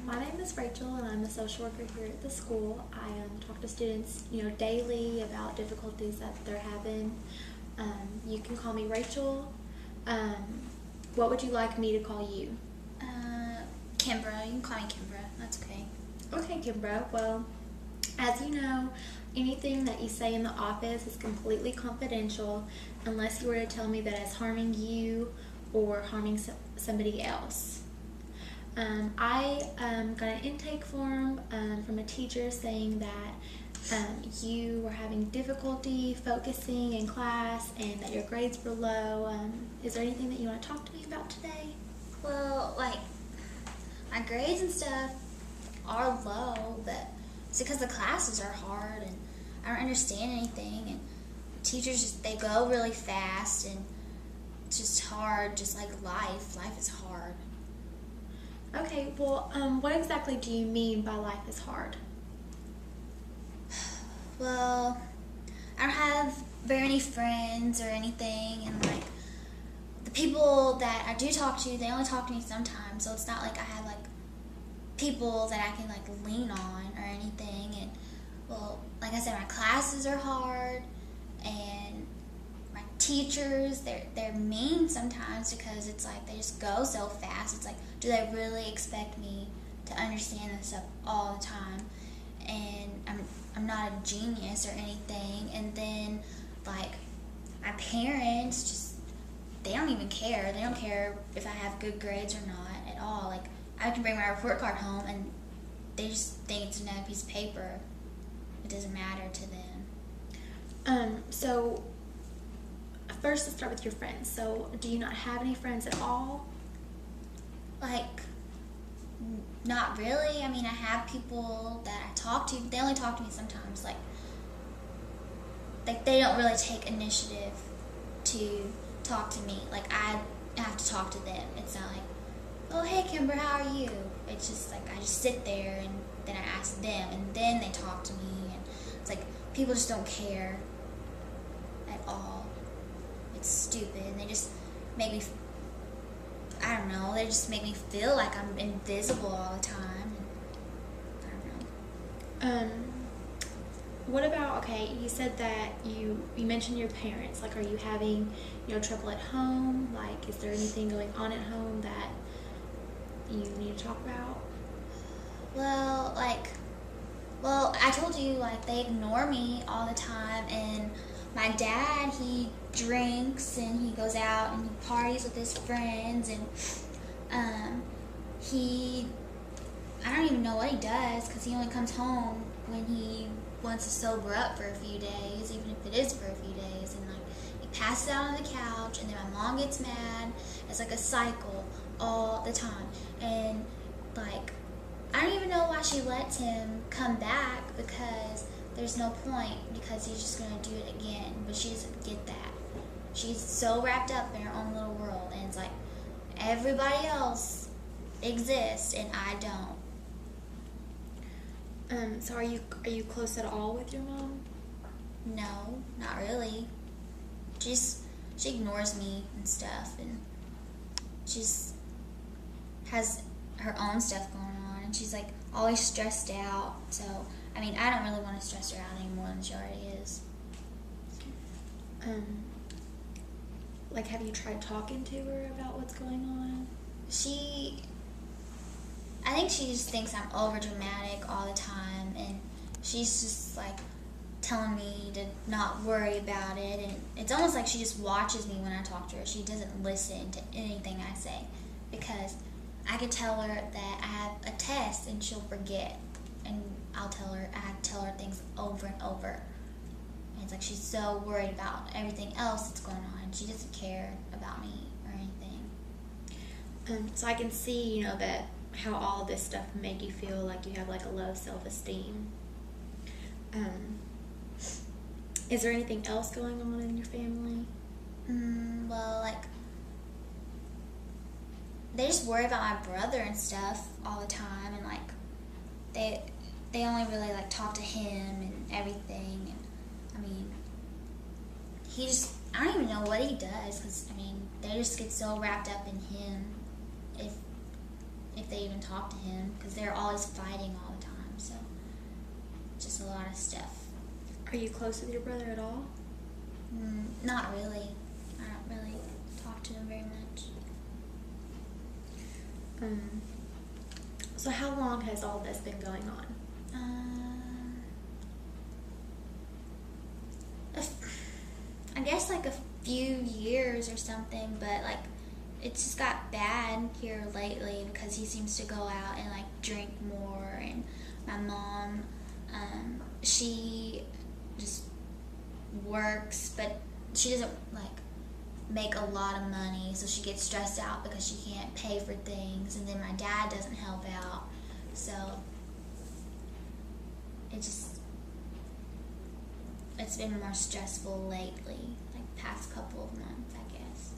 My name is Rachel, and I'm a social worker here at the school. I talk to students, daily about difficulties that they're having. You can call me Rachel. What would you like me to call you? Kimbra. You can call me Kimbra. That's okay. Okay, Kimbra. Well, as you know, anything that you say in the office is completely confidential unless you were to tell me that it's harming you or harming somebody else. I got an intake form from a teacher saying that you were having difficulty focusing in class and that your grades were low. Is there anything that you want to talk to me about today? Well, like, my grades and stuff are low, but it's because the classes are hard and I don't understand anything, and teachers they go really fast, and it's just hard, just like life. Life is hard. Okay, well, what exactly do you mean by life is hard? Well, I don't have very many friends or anything, and like the people that I do talk to, they only talk to me sometimes, so it's not like I have like people that I can like lean on or anything. And well, like I said, my classes are hard, and my teachers, they're mean sometimes because it's like they just go so fast. It's like, do they really expect me to understand this stuff all the time? And I'm not a genius or anything. And then like my parents just, they don't even care. They don't care if I have good grades or not at all. Like, I can bring my report card home and they just think it's another piece of paper. It doesn't matter to them. So first let's start with your friends. So do you not have any friends at all? Like, not really. I mean, I have people that I talk to, but they only talk to me sometimes. Like they don't really take initiative to talk to me. Like, I have to talk to them. It's not like, oh, hey, Kimbra, how are you? It's just like I just sit there and then I ask them, and then they talk to me. And it's like people just don't care at all. It's stupid. And they just make me, I don't know, they just make me feel like I'm invisible all the time. I don't know. What about, okay, you said that you mentioned your parents. Like, are you having, trouble at home? Like, is there anything going on at home that you need to talk about? Well, I told you, like, they ignore me all the time, and my dad, he drinks, and he goes out, and he parties with his friends, and, I don't even know what he does, because he only comes home when he wants to sober up for a few days, even if it is for a few days, and, like, he passes out on the couch, and then my mom gets mad. It's like a cycle all the time, and, like, I don't even know why she lets him come back, because there's no point, because he's just going to do it again. But she doesn't get that. She's so wrapped up in her own little world, and it's like everybody else exists and I don't. So are you close at all with your mom? No, not really. She ignores me and stuff, and she's has her own stuff going on, and she's like always stressed out. So I mean, I don't really want to stress her out any more than she already is. Like, have you tried talking to her about what's going on? I think she just thinks I'm over dramatic all the time, and she's just like telling me to not worry about it, and it's almost like she just watches me when I talk to her. She doesn't listen to anything I say, because I could tell her that I have a test and she'll forget, and I have to tell her things over and over. And it's like she's so worried about everything else that's going on. She doesn't care about me or anything. So I can see, that how all this stuff make you feel like you have like a low self-esteem. Is there anything else going on in your family? Well, like, they just worry about my brother and stuff all the time, and like they only really like talk to him and everything. And I mean, I don't even know what he does, because I mean, they just get so wrapped up in him if they even talk to him, because they're always fighting all the time. So just a lot of stuff. Are you close with your brother at all? Not really. I don't really talk to him very much. So how long has all this been going on? I guess like a few years or something, but like it just got bad here lately because he seems to go out and like drink more, and my mom, she just works, but she doesn't like make a lot of money, so she gets stressed out because she can't pay for things, and then my dad doesn't help out, so it's been more stressful lately, like past couple of months, I guess.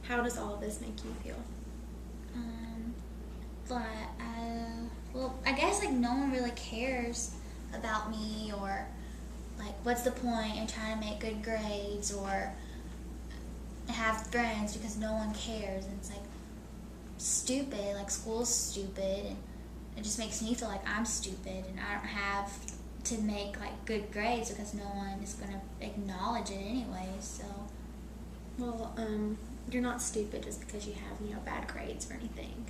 How does all of this make you feel? Well, I guess like no one really cares about me, or like what's the point in trying to make good grades or have friends, because no one cares, and it's like stupid, like school's stupid, and it just makes me feel like I'm stupid and I don't have to make like good grades because no one is going to acknowledge it anyway. So well, you're not stupid just because you have bad grades or anything.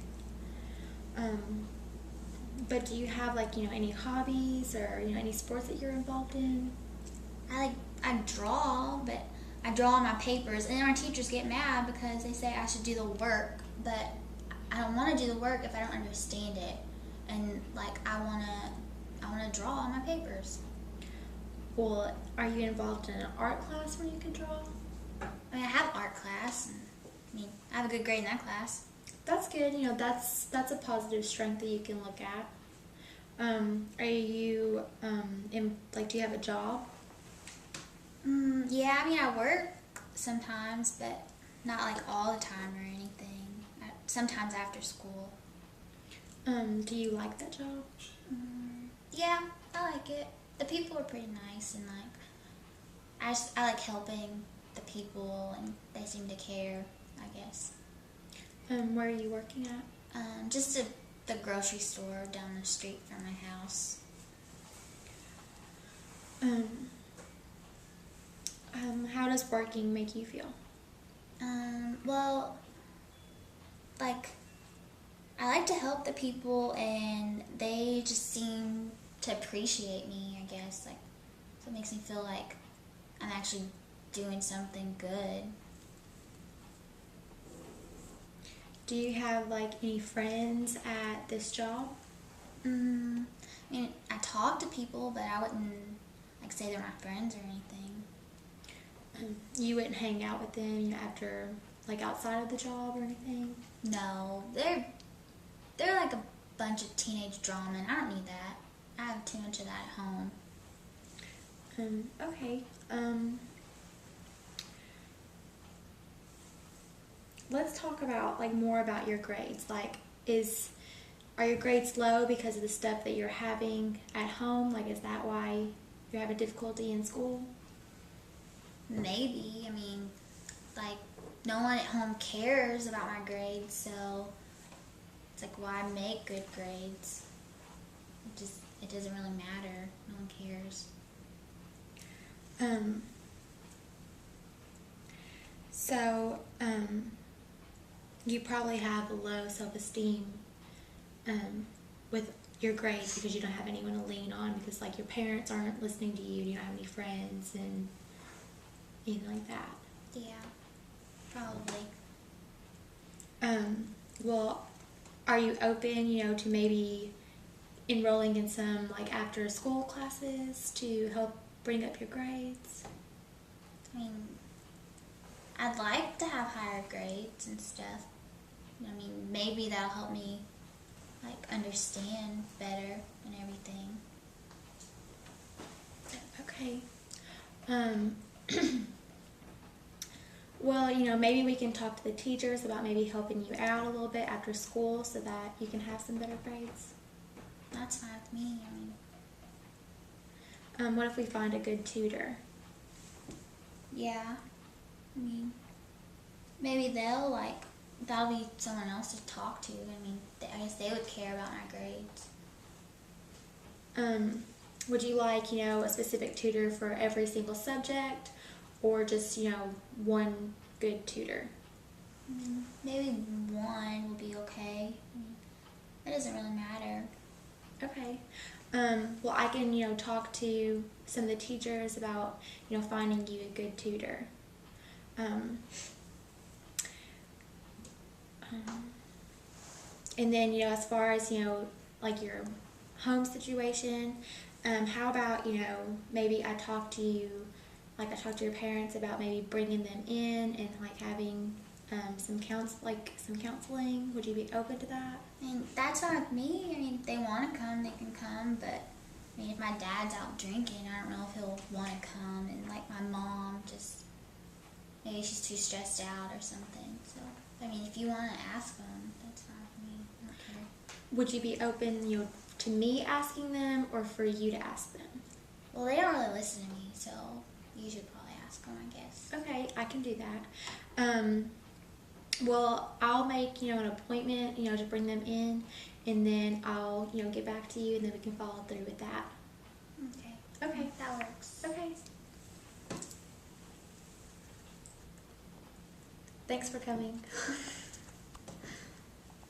But do you have like any hobbies or any sports that you're involved in? I draw, but I draw on my papers, and then our teachers get mad because they say I should do the work, but I don't want to do the work if I don't understand it, and like I want to draw on my papers. Well, are you involved in an art class where you can draw? I mean, I have art class, and I have a good grade in that class. That's good. That's a positive strength that you can look at. Are you do you have a job? Yeah, I mean, I work sometimes, but not like all the time or anything. Sometimes after school. Do you like that job? Yeah, I like it. The people are pretty nice, and like I like helping the people, and they seem to care, I guess. Where are you working at? Just the grocery store down the street from my house. How does working make you feel? Well, like, I like to help the people, and they just seem to appreciate me, I guess. Like, so it makes me feel like I'm actually doing something good. Do you have like any friends at this job? I mean, I talk to people, but I wouldn't like say they're my friends or anything. You wouldn't hang out with them after, like, outside of the job or anything? No, they're like a bunch of teenage drama, and I don't need that. I have too much of that at home. Okay. Let's talk about more about your grades. Are your grades low because of the stuff that you're having at home? Like, is that why you're having difficulty in school? Maybe. I mean, like, no one at home cares about my grades, so it's like, why make good grades? It doesn't really matter. No one cares. You probably have a low self-esteem with your grades because you don't have anyone to lean on, because like your parents aren't listening to you, and you don't have any friends and anything like that. Yeah, probably. Well, are you open, to maybe enrolling in some like after school classes to help bring up your grades? I mean, I'd like to have higher grades and stuff. I mean, maybe that'll help me like understand better and everything. Okay. Well, maybe we can talk to the teachers about maybe helping you out a little bit after school so that you can have some better grades. That's fine with me. What if we find a good tutor? Yeah. I mean, maybe that'll be someone else to talk to. I mean, I guess they would care about my grades. Would you like, a specific tutor for every single subject, or just, one good tutor? Maybe one would be okay. It doesn't really matter. Okay. Well, I can, talk to some of the teachers about, finding you a good tutor. And then, as far as, like your home situation, how about, maybe I talk to you, like I talk to your parents about maybe bringing them in and like having some counseling. Would you be open to that? I mean, that's fine with me. I mean, if they want to come, they can come. But I mean, if my dad's out drinking, I don't know if he'll want to come. And like my mom, just maybe she's too stressed out or something. So I mean, if you want to ask them, that's fine with me. I don't care. Would you be open, to me asking them, or for you to ask them? Well, they don't really listen to me, so you should probably ask them, I guess. Okay, I can do that. Well, I'll make, an appointment, to bring them in, and then I'll, get back to you, and then we can follow through with that. Okay. Okay. That works. Okay. Thanks for coming.